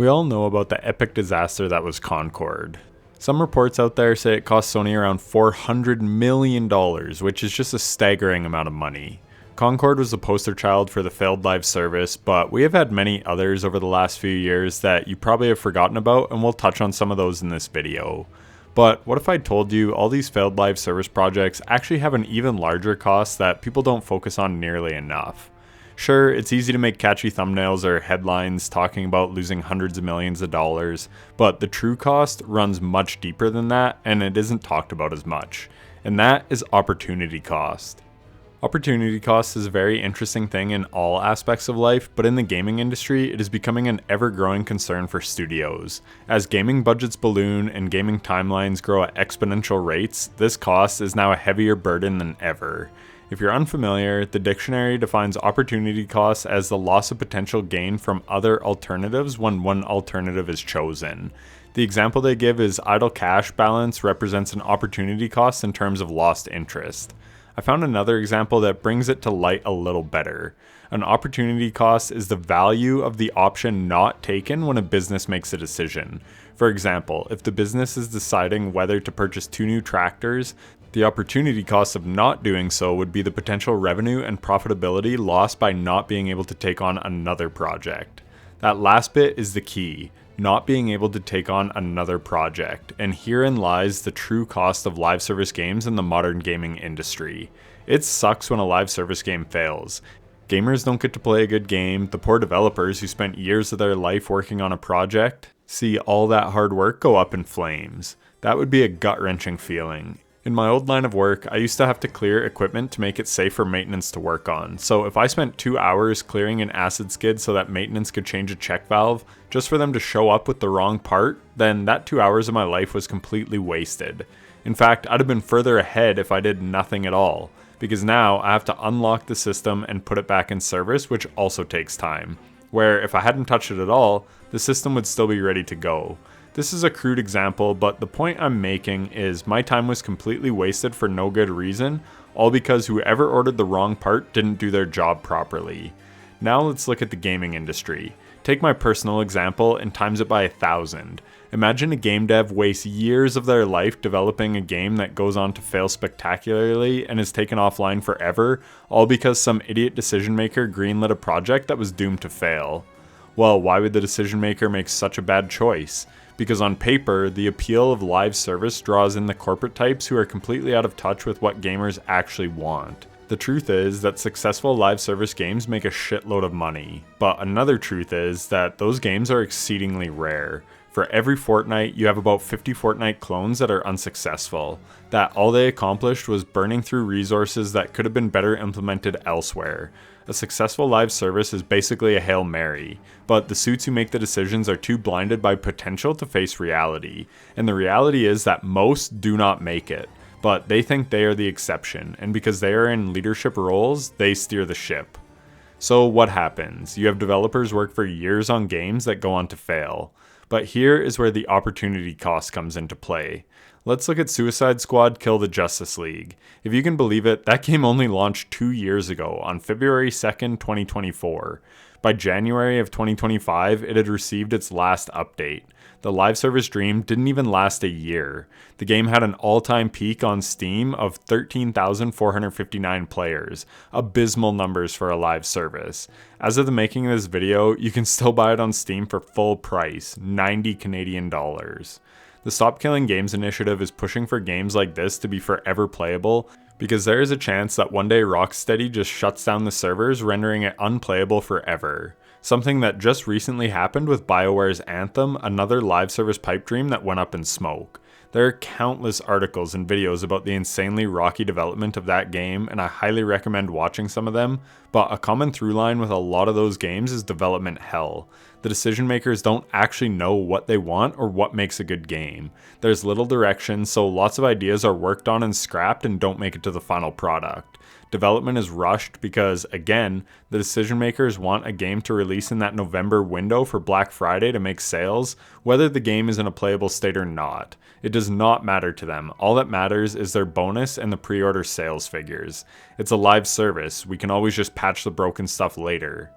We all know about the epic disaster that was Concord. Some reports out there say it cost Sony around $400 million, which is just a staggering amount of money. Concord was the poster child for the failed live service, but we have had many others over the last few years that you probably have forgotten about, and we'll touch on some of those in this video. But what if I told you all these failed live service projects actually have an even larger cost that people don't focus on nearly enough? Sure, it's easy to make catchy thumbnails or headlines talking about losing hundreds of millions of dollars, but the true cost runs much deeper than that, and it isn't talked about as much. And that is opportunity cost. Opportunity cost is a very interesting thing in all aspects of life, but in the gaming industry, it is becoming an ever-growing concern for studios. As gaming budgets balloon and gaming timelines grow at exponential rates, this cost is now a heavier burden than ever. If you're unfamiliar, the dictionary defines opportunity cost as the loss of potential gain from other alternatives when one alternative is chosen. The example they give is idle cash balance represents an opportunity cost in terms of lost interest. I found another example that brings it to light a little better. An opportunity cost is the value of the option not taken when a business makes a decision. For example, if the business is deciding whether to purchase 2 new tractors, the opportunity cost of not doing so would be the potential revenue and profitability lost by not being able to take on another project. That last bit is the key, not being able to take on another project, and herein lies the true cost of live service games in the modern gaming industry. It sucks when a live service game fails. Gamers don't get to play a good game, the poor developers who spent years of their life working on a project see all that hard work go up in flames. That would be a gut-wrenching feeling. In my old line of work, I used to have to clear equipment to make it safe for maintenance to work on. So if I spent 2 hours clearing an acid skid so that maintenance could change a check valve, just for them to show up with the wrong part, then that 2 hours of my life was completely wasted. In fact, I'd have been further ahead if I did nothing at all, because now I have to unlock the system and put it back in service, which also takes time. Where if I hadn't touched it at all, the system would still be ready to go. This is a crude example, but the point I'm making is my time was completely wasted for no good reason, all because whoever ordered the wrong part didn't do their job properly. Now let's look at the gaming industry. Take my personal example and times it by 1,000. Imagine a game dev wastes years of their life developing a game that goes on to fail spectacularly and is taken offline forever, all because some idiot decision maker greenlit a project that was doomed to fail. Well, why would the decision maker make such a bad choice? Because on paper, the appeal of live service draws in the corporate types who are completely out of touch with what gamers actually want. The truth is that successful live service games make a shitload of money, but another truth is that those games are exceedingly rare. For every Fortnite, you have about 50 Fortnite clones that are unsuccessful, that all they accomplished was burning through resources that could have been better implemented elsewhere. A successful live service is basically a Hail Mary, but the suits who make the decisions are too blinded by potential to face reality, and the reality is that most do not make it, but they think they are the exception, and because they are in leadership roles, they steer the ship. So what happens? You have developers work for years on games that go on to fail. But here is where the opportunity cost comes into play. Let's look at Suicide Squad Kill the Justice League. If you can believe it, that game only launched 2 years ago, on February 2nd, 2024. By January of 2025, it had received its last update. The live service dream didn't even last a year. The game had an all-time peak on Steam of 13,459 players. Abysmal numbers for a live service. As of the making of this video, you can still buy it on Steam for full price, 90 Canadian dollars. The Stop Killing Games initiative is pushing for games like this to be forever playable, because there is a chance that one day Rocksteady just shuts down the servers, rendering it unplayable forever. Something that just recently happened with BioWare's Anthem, another live service pipe dream that went up in smoke. There are countless articles and videos about the insanely rocky development of that game, and I highly recommend watching some of them, but a common through line with a lot of those games is development hell. The decision makers don't actually know what they want or what makes a good game. There's little direction, so lots of ideas are worked on and scrapped and don't make it to the final product. Development is rushed because, again, the decision makers want a game to release in that November window for Black Friday to make sales, whether the game is in a playable state or not. It does not matter to them. All that matters is their bonus and the pre-order sales figures. It's a live service. We can always just patch the broken stuff later.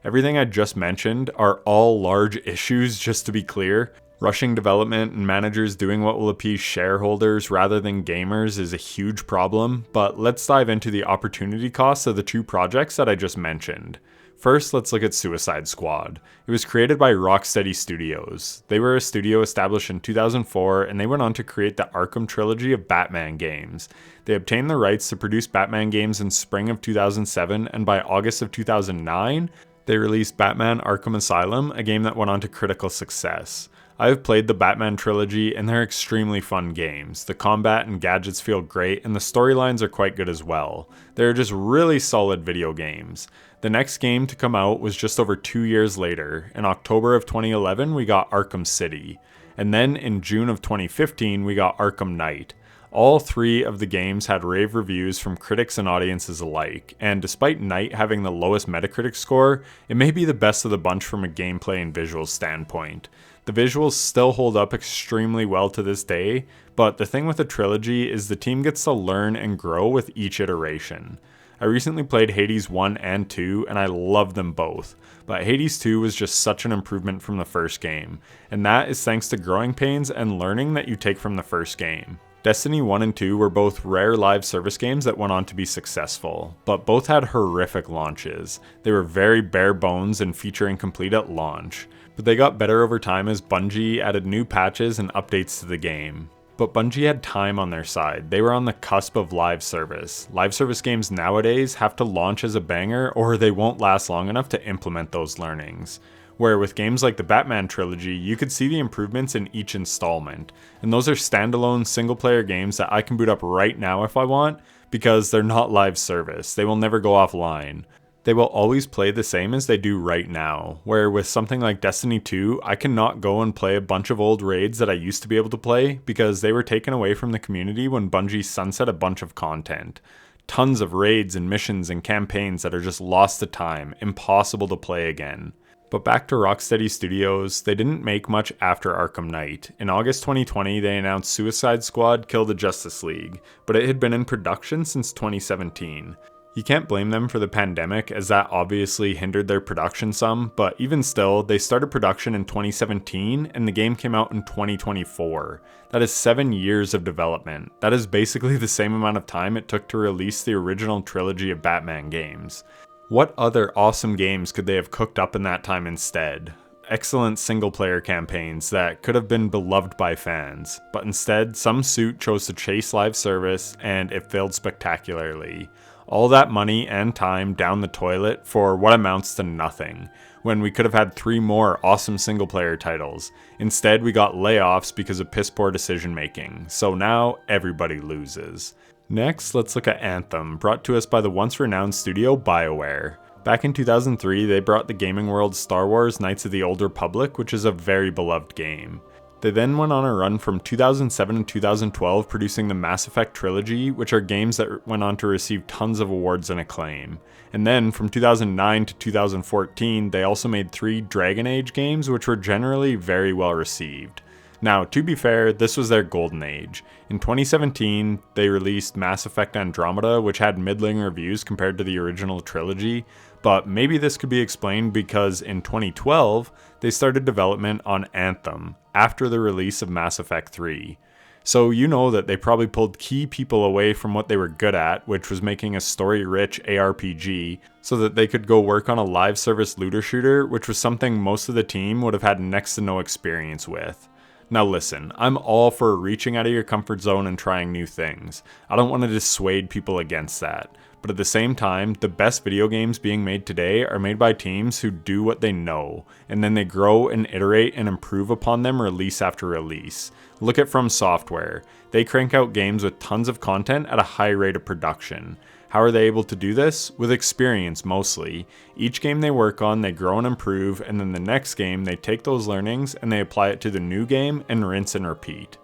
Everything I just mentioned are all large issues, just to be clear. Rushing development and managers doing what will appease shareholders rather than gamers is a huge problem, but let's dive into the opportunity costs of the two projects that I just mentioned. First, let's look at Suicide Squad. It was created by Rocksteady Studios. They were a studio established in 2004, and they went on to create the Arkham trilogy of Batman games. They obtained the rights to produce Batman games in spring of 2007, and by August of 2009, they released Batman Arkham Asylum, a game that went on to critical success. I've played the Batman trilogy and they're extremely fun games. The combat and gadgets feel great and the storylines are quite good as well. They're just really solid video games. The next game to come out was just over 2 years later. In October of 2011 we got Arkham City. And then in June of 2015 we got Arkham Knight. All three of the games had rave reviews from critics and audiences alike, and despite Knight having the lowest Metacritic score, it may be the best of the bunch from a gameplay and visuals standpoint. The visuals still hold up extremely well to this day, but the thing with the trilogy is the team gets to learn and grow with each iteration. I recently played Hades 1 and 2 and I loved them both, but Hades 2 was just such an improvement from the first game, and that is thanks to growing pains and learning that you take from the first game. Destiny 1 and 2 were both rare live service games that went on to be successful, but both had horrific launches. They were very bare bones and feature incomplete at launch, but they got better over time as Bungie added new patches and updates to the game. But Bungie had time on their side. They were on the cusp of live service. Live service games nowadays have to launch as a banger or they won't last long enough to implement those learnings. Where with games like the Batman trilogy, you could see the improvements in each installment. And those are standalone single-player games that I can boot up right now if I want, because they're not live service. They will never go offline. They will always play the same as they do right now. Where with something like Destiny 2, I cannot go and play a bunch of old raids that I used to be able to play, because they were taken away from the community when Bungie sunset a bunch of content. Tons of raids and missions and campaigns that are just lost to time, impossible to play again. But back to Rocksteady Studios, they didn't make much after Arkham Knight. In August 2020, they announced Suicide Squad Kill the Justice League, but it had been in production since 2017. You can't blame them for the pandemic, as that obviously hindered their production some, but even still, they started production in 2017 and the game came out in 2024. That is 7 years of development. That is basically the same amount of time it took to release the original trilogy of Batman games. What other awesome games could they have cooked up in that time instead? Excellent single-player campaigns that could have been beloved by fans, but instead, some suit chose to chase live service and it failed spectacularly. All that money and time down the toilet for what amounts to nothing, when we could have had 3 more awesome single-player titles. Instead, we got layoffs because of piss-poor decision-making, so now everybody loses. Next, let's look at Anthem, brought to us by the once-renowned studio BioWare. Back in 2003, they brought the gaming world Star Wars Knights of the Old Republic, which is a very beloved game. They then went on a run from 2007 to 2012 producing the Mass Effect trilogy, which are games that went on to receive tons of awards and acclaim. And then from 2009 to 2014, they also made 3 Dragon Age games, which were generally very well received. Now, to be fair, this was their golden age. In 2017, they released Mass Effect Andromeda, which had middling reviews compared to the original trilogy, but maybe this could be explained because in 2012, they started development on Anthem, after the release of Mass Effect 3. So you know that they probably pulled key people away from what they were good at, which was making a story-rich ARPG, so that they could go work on a live service looter shooter, which was something most of the team would have had next to no experience with. Now listen, I'm all for reaching out of your comfort zone and trying new things. I don't want to dissuade people against that. But at the same time, the best video games being made today are made by teams who do what they know, and then they grow and iterate and improve upon them release after release. Look at From Software. They crank out games with tons of content at a high rate of production. How are they able to do this? With experience mostly. Each game they work on, they grow and improve, and then the next game, they take those learnings and they apply it to the new game and rinse and repeat.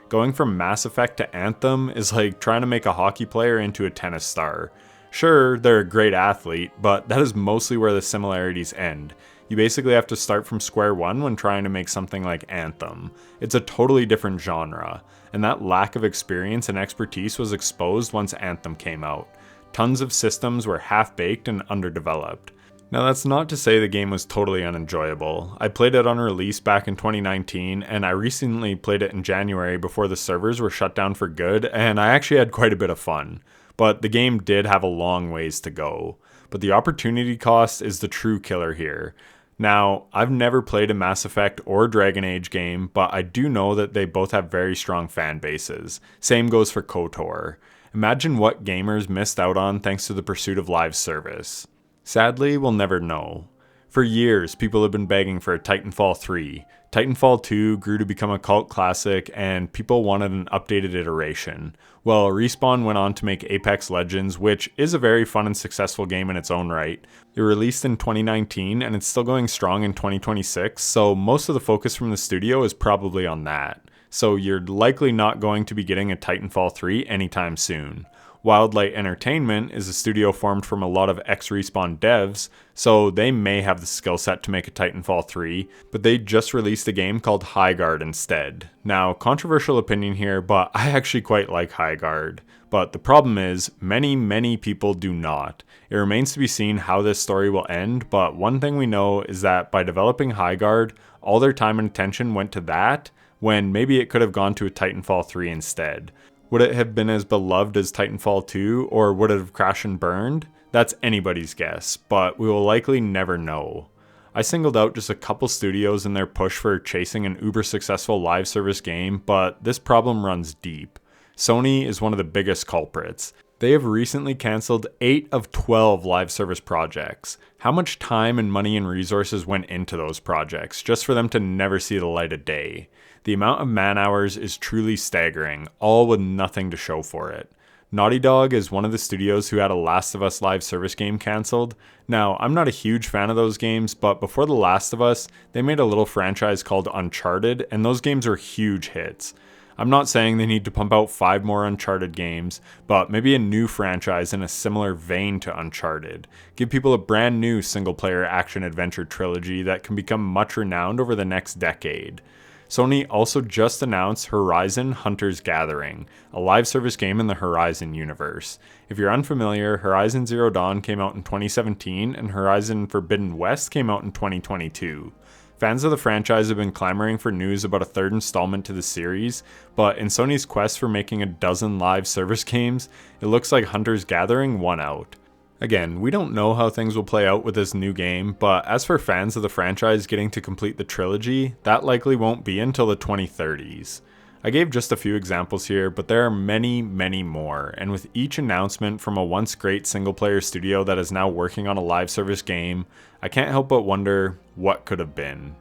Going from Mass Effect to Anthem is like trying to make a hockey player into a tennis star. Sure, they're a great athlete, but that is mostly where the similarities end. You basically have to start from square one when trying to make something like Anthem. It's a totally different genre, and that lack of experience and expertise was exposed once Anthem came out. Tons of systems were half-baked and underdeveloped. Now that's not to say the game was totally unenjoyable. I played it on release back in 2019, and I recently played it in January before the servers were shut down for good, and I actually had quite a bit of fun. But the game did have a long ways to go. But the opportunity cost is the true killer here. Now, I've never played a Mass Effect or Dragon Age game, but I do know that they both have very strong fan bases. Same goes for KOTOR. Imagine what gamers missed out on thanks to the pursuit of live service. Sadly, we'll never know. For years, people have been begging for a Titanfall 3. Titanfall 2 grew to become a cult classic, and people wanted an updated iteration. Well, Respawn went on to make Apex Legends, which is a very fun and successful game in its own right. It released in 2019, and it's still going strong in 2026, so most of the focus from the studio is probably on that. So you're likely not going to be getting a Titanfall 3 anytime soon. Wildlight Entertainment is a studio formed from a lot of ex-Respawn devs, so they may have the skill set to make a Titanfall 3, but they just released a game called Highguard instead. Now, controversial opinion here, but I actually quite like Highguard. But the problem is, many people do not. It remains to be seen how this story will end, but one thing we know is that by developing Highguard, all their time and attention went to that, when maybe it could have gone to a Titanfall 3 instead. Would it have been as beloved as Titanfall 2, or would it have crashed and burned? That's anybody's guess, but we will likely never know. I singled out just a couple studios in their push for chasing an uber successful live service game, but this problem runs deep. Sony is one of the biggest culprits. They have recently cancelled 8 of 12 live service projects. How much time and money and resources went into those projects just for them to never see the light of day? The amount of man hours is truly staggering, all with nothing to show for it. Naughty Dog is one of the studios who had a Last of Us live service game cancelled. Now, I'm not a huge fan of those games, but before The Last of Us, they made a little franchise called Uncharted, and those games are huge hits. I'm not saying they need to pump out 5 more Uncharted games, but maybe a new franchise in a similar vein to Uncharted. Give people a brand new single-player action-adventure trilogy that can become much renowned over the next decade. Sony also just announced Horizon Hunter's Gathering, a live service game in the Horizon universe. If you're unfamiliar, Horizon Zero Dawn came out in 2017 and Horizon Forbidden West came out in 2022. Fans of the franchise have been clamoring for news about a third installment to the series, but in Sony's quest for making a dozen live service games, it looks like Hunter's Gathering won out. Again, we don't know how things will play out with this new game, but as for fans of the franchise getting to complete the trilogy, that likely won't be until the 2030s. I gave just a few examples here, but there are many more, and with each announcement from a once great single-player studio that is now working on a live service game, I can't help but wonder what could have been.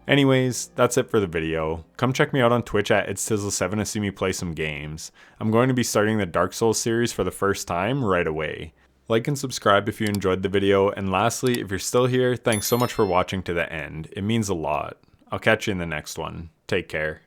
Anyways, that's it for the video. Come check me out on Twitch at itstizzle7 to see me play some games. I'm going to be starting the Dark Souls series for the first time right away. Like and subscribe if you enjoyed the video, and lastly, if you're still here, thanks so much for watching to the end. It means a lot. I'll catch you in the next one. Take care.